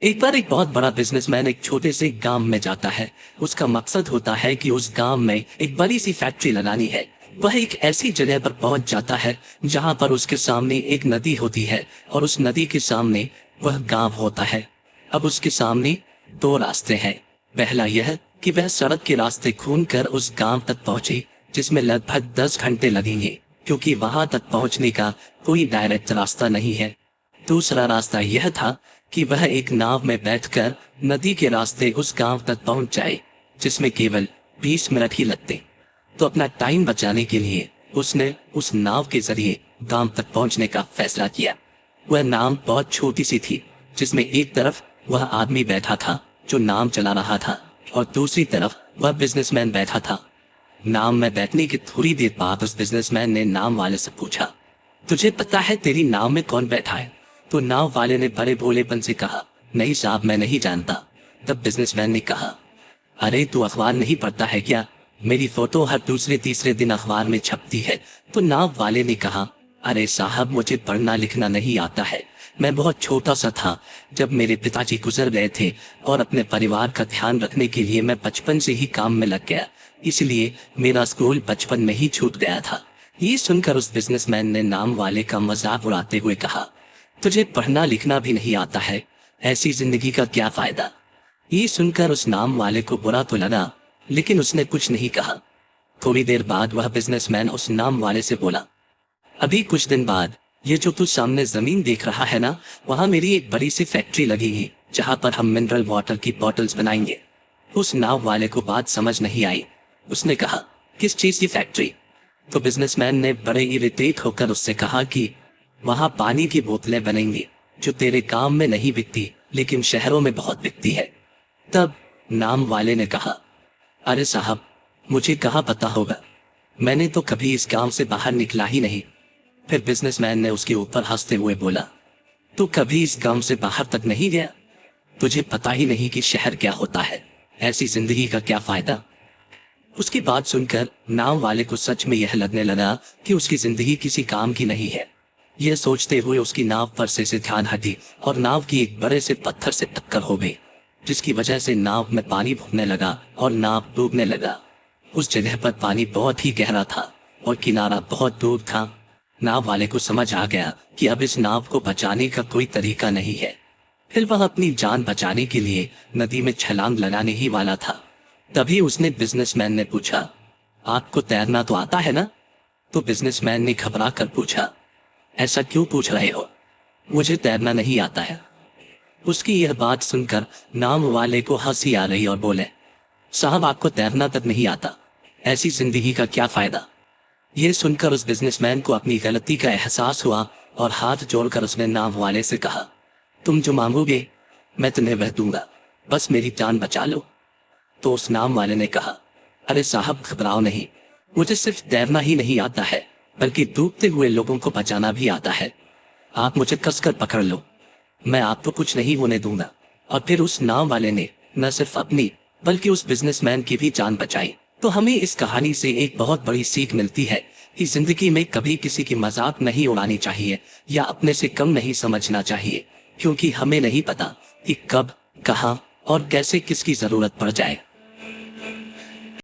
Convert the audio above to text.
एक बार एक बहुत बड़ा बिजनेसमैन एक छोटे से गांव में जाता है। उसका मकसद होता है कि उस गांव में एक बड़ी सी फैक्ट्री लगानी है। वह एक ऐसी जगह पर पहुंच जाता है जहां पर उसके सामने एक नदी होती है और उस नदी के सामने वह गांव होता है। अब उसके सामने दो रास्ते हैं। पहला यह कि वह सड़क के रास्ते खूंदकर उस गांव तक पहुंचे, जिसमें लगभग 10 घंटे लगेंगे, क्योंकि वहां तक पहुंचने का कोई डायरेक्ट रास्ता नहीं है। दूसरा रास्ता यह था कि वह एक नाव में बैठकर नदी के रास्ते उस गांव तक पहुंच जाए, जिसमें केवल 20 मिनट ही लगते। तो अपना टाइम बचाने के लिए उसने उस नाव के जरिए गांव तक पहुंचने का फैसला किया। वह नाव बहुत छोटी सी थी, जिसमें एक तरफ वह आदमी बैठा था जो नाव चला रहा था और दूसरी तरफ वह बिजनेसमैन बैठा था। नाव में बैठने की थोड़ी देर बाद उस बिजनेसमैन ने नाव वाले से पूछा, तुझे पता है तेरी नाव में कौन बैठा है? तो नाव वाले ने बड़े भोलेपन से कहा, नहीं साहब, मैं नहीं जानता। तब बिजनेसमैन ने कहा, अरे तू अखबार नहीं पढ़ता है क्या? मेरी फोटो हर दूसरे तीसरे दिन अखबार में छपती है। तो नाव वाले ने कहा, अरे साहब, मुझे पढ़ना लिखना नहीं आता है। मैं बहुत छोटा सा था जब मेरे पिताजी गुजर गए थे और अपने परिवार का ध्यान रखने के लिए मैं बचपन से ही काम में लग गया, इसलिए मेरा स्कूल बचपन में ही छूट गया था। ये सुनकर उस बिजनेसमैन ने नाम वाले का मजाक उड़ाते हुए कहा, तुझे पढ़ना लिखना भी नहीं आता है, ऐसी जिंदगी का क्या फायदा? ये सुनकर उस नाम वाले को बुरा तो लगा, लेकिन उसने कुछ नहीं कहा। थोड़ी देर बाद वह बिजनेसमैन उस नाम वाले से बोला, अभी कुछ दिन बाद ये जो तू सामने जमीन देख रहा है ना, वहां मेरी एक बड़ी सी फैक्ट्री लगेगी जहां पर हम मिनरल वाटर की बॉटल्स बनाएंगे। उस नाव वाले को बात समझ नहीं आई। उसने कहा, किस चीज की फैक्ट्री? तो बिजनेसमैन ने बड़े इरिटेट होकर उससे कहा कि वहां पानी की बोतलें बनेंगी जो तेरे काम में नहीं बिकती, लेकिन शहरों में बहुत बिकती है। तब नाम वाले ने कहा, अरे साहब, मुझे कहाँ पता होगा, मैंने तो कभी इस गांव से बाहर निकला ही नहीं। फिर बिजनेसमैन ने उसके ऊपर हंसते हुए बोला, तू कभी इस गांव से बाहर तक नहीं गया? तुझे पता ही नहीं कि शहर क्या होता है, ऐसी जिंदगी का क्या फायदा? उसकी बात सुनकर नाव वाले को सच में यह लगने लगा कि उसकी जिंदगी किसी काम की नहीं है। यह सोचते हुए उसकी नाव पर से ध्यान हटी और नाव की एक बड़े से पत्थर से टक्कर हो गई, जिसकी वजह से नाव में पानी भरने लगा और नाव डूबने लगा। उस जगह पर पानी बहुत ही गहरा था और किनारा बहुत दूर था। नाव वाले को समझ आ गया कि अब इस नाव को बचाने का कोई तरीका नहीं है। फिर वह अपनी जान बचाने के लिए नदी में छलांग लगाने ही वाला था। तभी उसने बिजनेसमैन ने पूछा, आपको तैरना तो आता है ना? तो बिजनेसमैन ने घबरा कर पूछा, ऐसा क्यों पूछ रहे हो? मुझे तैरना नहीं आता है। उसकी यह बात सुनकर नाव वाले को हंसी आ रही और बोले, साहब, आपको तैरना तक नहीं आता, ऐसी जिंदगी का क्या फायदा? यह सुनकर उस बिजनेसमैन को अपनी गलती का एहसास हुआ और हाथ जोड़कर उसने नाव वाले से कहा, तुम जो मांगोगे मैं तुम्हें वह दूंगा, बस मेरी जान बचा लो। तो उस नाव वाले ने कहा, अरे साहब, घबराओ नहीं, मुझे सिर्फ तैरना ही नहीं आता है, बल्कि डूबते हुए लोगों को बचाना भी आता है। आप मुझे कसकर पकड़ लो, मैं आपको कुछ नहीं होने दूंगा। और फिर उस नाव वाले ने न सिर्फ अपनी बल्कि उस बिजनेसमैन की भी जान बचाई। तो हमें इस कहानी से एक बहुत बड़ी सीख मिलती है कि जिंदगी में कभी किसी की मजाक नहीं उड़ानी चाहिए या अपने से कम नहीं समझना चाहिए, क्योंकि हमें नहीं पता कि कब, कहां और कैसे किसकी जरूरत पड़ जाए।